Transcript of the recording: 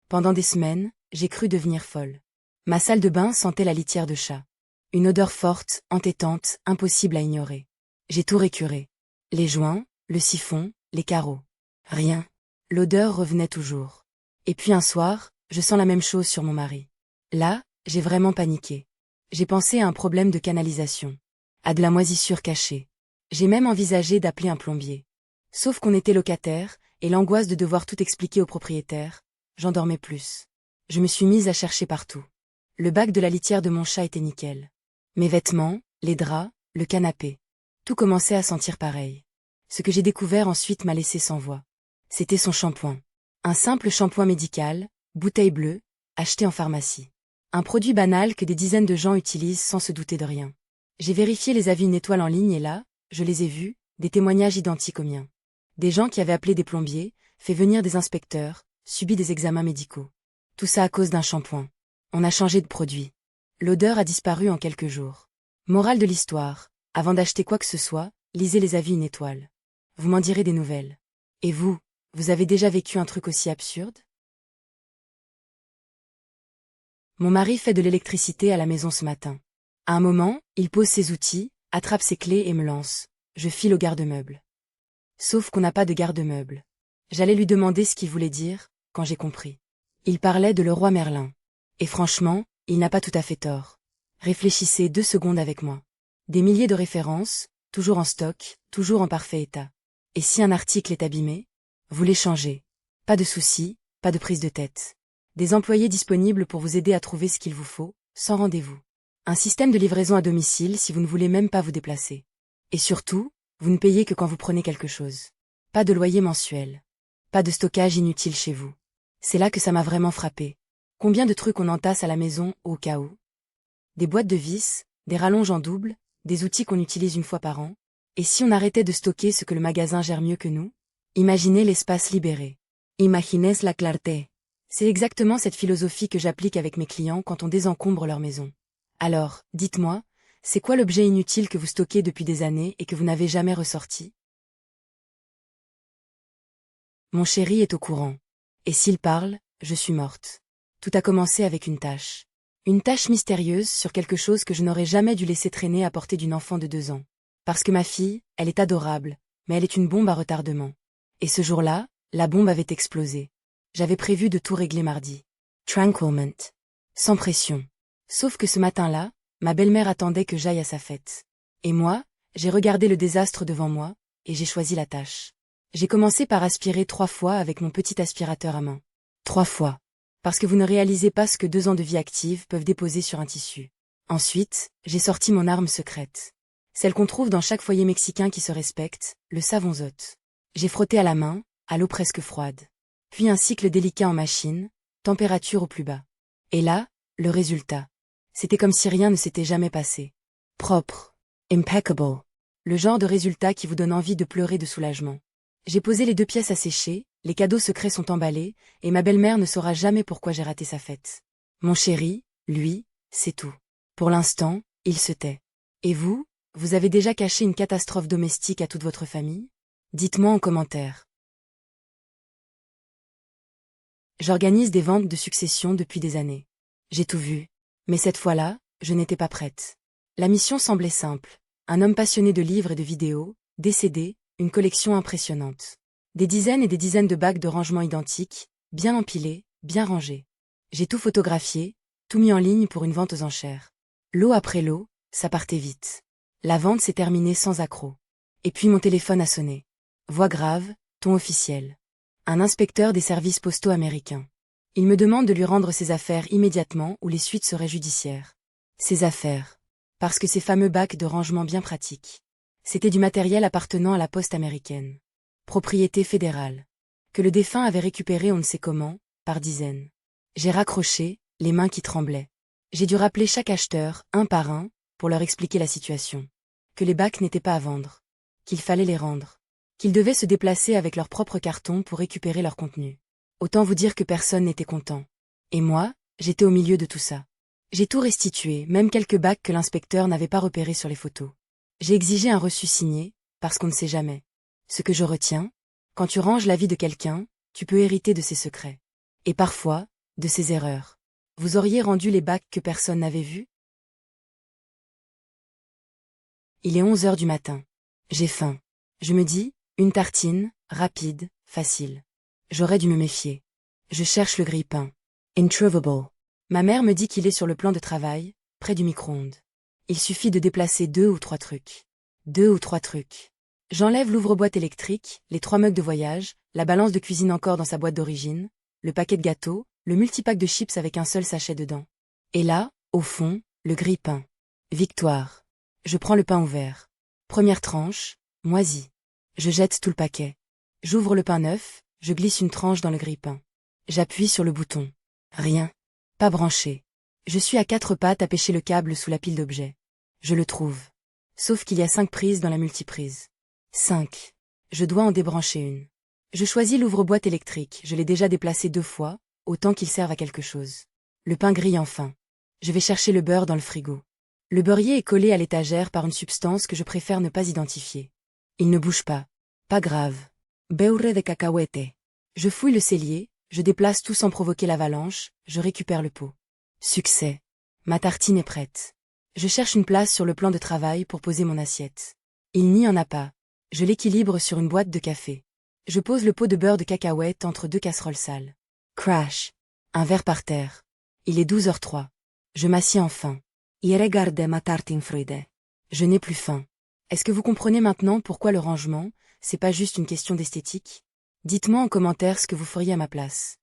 Pendant des semaines, j'ai cru devenir folle. Ma salle de bain sentait la litière de chat. Une odeur forte, entêtante, impossible à ignorer. J'ai tout récuré. Les joints, le siphon, les carreaux. Rien. L'odeur revenait toujours. Et puis un soir, je sens la même chose sur mon mari. Là, j'ai vraiment paniqué. J'ai pensé à un problème de canalisation. À de la moisissure cachée. J'ai même envisagé d'appeler un plombier. Sauf qu'on était locataire, et l'angoisse de devoir tout expliquer au propriétaire, j'en dormais plus. Je me suis mise à chercher partout. Le bac de la litière de mon chat était nickel. Mes vêtements, les draps, le canapé. Tout commençait à sentir pareil. Ce que j'ai découvert ensuite m'a laissé sans voix. C'était son shampoing. Un simple shampoing médical, bouteille bleue, acheté en pharmacie. Un produit banal que des dizaines de gens utilisent sans se douter de rien. J'ai vérifié les avis une étoile en ligne et là, je les ai vus, des témoignages identiques aux miens. Des gens qui avaient appelé des plombiers, fait venir des inspecteurs, subi des examens médicaux. Tout ça à cause d'un shampoing. On a changé de produit. L'odeur a disparu en quelques jours. Morale de l'histoire, avant d'acheter quoi que ce soit, lisez les avis une étoile. Vous m'en direz des nouvelles. Et vous, vous avez déjà vécu un truc aussi absurde? Mon mari fait de l'électricité à la maison ce matin. À un moment, il pose ses outils, attrape ses clés et me lance. Je file au garde-meuble. Sauf qu'on n'a pas de garde-meuble. J'allais lui demander ce qu'il voulait dire, quand j'ai compris. Il parlait de Leroy Merlin. Et franchement, il n'a pas tout à fait tort. Réfléchissez 2 secondes avec moi. Des milliers de références, toujours en stock, toujours en parfait état. Et si un article est abîmé? Vous l'échangez. Pas de soucis, pas de prise de tête. Des employés disponibles pour vous aider à trouver ce qu'il vous faut, sans rendez-vous. Un système de livraison à domicile si vous ne voulez même pas vous déplacer. Et surtout, vous ne payez que quand vous prenez quelque chose. Pas de loyer mensuel. Pas de stockage inutile chez vous. C'est là que ça m'a vraiment frappé. Combien de trucs on entasse à la maison, au cas où? Des boîtes de vis, des rallonges en double, des outils qu'on utilise une fois par an. Et si on arrêtait de stocker ce que le magasin gère mieux que nous? Imaginez l'espace libéré. Imaginez la clarté. C'est exactement cette philosophie que j'applique avec mes clients quand on désencombre leur maison. Alors, dites-moi, c'est quoi l'objet inutile que vous stockez depuis des années et que vous n'avez jamais ressorti? Mon chéri est au courant. Et s'il parle, je suis morte. Tout a commencé avec une tache. Une tache mystérieuse sur quelque chose que je n'aurais jamais dû laisser traîner à portée d'une enfant de 2 ans. Parce que ma fille, elle est adorable, mais elle est une bombe à retardement. Et ce jour-là, la bombe avait explosé. J'avais prévu de tout régler mardi. Tranquillement. Sans pression. Sauf que ce matin-là, ma belle-mère attendait que j'aille à sa fête. Et moi, j'ai regardé le désastre devant moi, et j'ai choisi la tâche. J'ai commencé par aspirer 3 fois avec mon petit aspirateur à main. 3 fois. Parce que vous ne réalisez pas ce que 2 ans de vie active peuvent déposer sur un tissu. Ensuite, j'ai sorti mon arme secrète. Celle qu'on trouve dans chaque foyer mexicain qui se respecte, le savon-zotte. J'ai frotté à la main, à l'eau presque froide. Puis un cycle délicat en machine, température au plus bas. Et là, le résultat. C'était comme si rien ne s'était jamais passé. Propre. Impeccable. Le genre de résultat qui vous donne envie de pleurer de soulagement. J'ai posé les 2 pièces à sécher, les cadeaux secrets sont emballés, et ma belle-mère ne saura jamais pourquoi j'ai raté sa fête. Mon chéri, lui, c'est tout. Pour l'instant, il se tait. Et vous, vous avez déjà caché une catastrophe domestique à toute votre famille? Dites-moi en commentaire. J'organise des ventes de succession depuis des années. J'ai tout vu. Mais cette fois-là, je n'étais pas prête. La mission semblait simple. Un homme passionné de livres et de vidéos, décédé, une collection impressionnante. Des dizaines et des dizaines de bacs de rangement identiques, bien empilés, bien rangés. J'ai tout photographié, tout mis en ligne pour une vente aux enchères. Lot après lot, ça partait vite. La vente s'est terminée sans accroc. Et puis mon téléphone a sonné. Voix grave, ton officiel. Un inspecteur des services postaux américains. Il me demande de lui rendre ses affaires immédiatement ou les suites seraient judiciaires. Ses affaires. Parce que ces fameux bacs de rangement bien pratiques. C'était du matériel appartenant à la poste américaine. Propriété fédérale. Que le défunt avait récupéré on ne sait comment, par dizaines. J'ai raccroché, les mains qui tremblaient. J'ai dû rappeler chaque acheteur, un par un, pour leur expliquer la situation. Que les bacs n'étaient pas à vendre. Qu'il fallait les rendre. Qu'ils devaient se déplacer avec leur propre carton pour récupérer leur contenu. Autant vous dire que personne n'était content. Et moi, j'étais au milieu de tout ça. J'ai tout restitué, même quelques bacs que l'inspecteur n'avait pas repérés sur les photos. J'ai exigé un reçu signé, parce qu'on ne sait jamais. Ce que je retiens, quand tu ranges la vie de quelqu'un, tu peux hériter de ses secrets. Et parfois, De ses erreurs. Vous auriez rendu les bacs que personne n'avait vus? Il est 11 heures du matin. J'ai faim. Je me dis, une tartine, rapide, facile. J'aurais dû me méfier. Je cherche le grille-pain. Introuvable. Ma mère me dit qu'il est sur le plan de travail, près du micro-ondes. Il suffit de déplacer 2 ou 3 trucs. 2 ou 3 trucs. J'enlève l'ouvre-boîte électrique, les 3 mugs de voyage, la balance de cuisine encore dans sa boîte d'origine, le paquet de gâteaux, le multipack de chips avec un seul sachet dedans. Et là, au fond, le grille-pain. Victoire. Je prends le pain ouvert. Première tranche, moisi. Je jette tout le paquet. J'ouvre le pain neuf, je glisse une tranche dans le grille-pain. J'appuie sur le bouton. Rien. Pas branché. Je suis à 4 pattes à pêcher le câble sous la pile d'objets. Je le trouve. Sauf qu'il y a 5 prises dans la multiprise. 5. Je dois en débrancher une. Je choisis l'ouvre-boîte électrique, je l'ai déjà déplacé 2 fois, autant qu'il serve à quelque chose. Le pain grille enfin. Je vais chercher le beurre dans le frigo. Le beurrier est collé à l'étagère par une substance que je préfère ne pas identifier. Il ne bouge pas. Pas grave. Beurre de cacahuète. Je fouille le cellier, je déplace tout sans provoquer l'avalanche, je récupère le pot. Succès. Ma tartine est prête. Je cherche une place sur le plan de travail pour poser mon assiette. Il n'y en a pas. Je l'équilibre sur une boîte de café. Je pose le pot de beurre de cacahuète entre 2 casseroles sales. Crash. Un verre par terre. Il est 12h03. Je m'assieds enfin. I regarde ma tartine fredda. Je n'ai plus faim. Est-ce que vous comprenez maintenant pourquoi le rangement, c'est pas juste une question d'esthétique? Dites-moi en commentaire ce que vous feriez à ma place.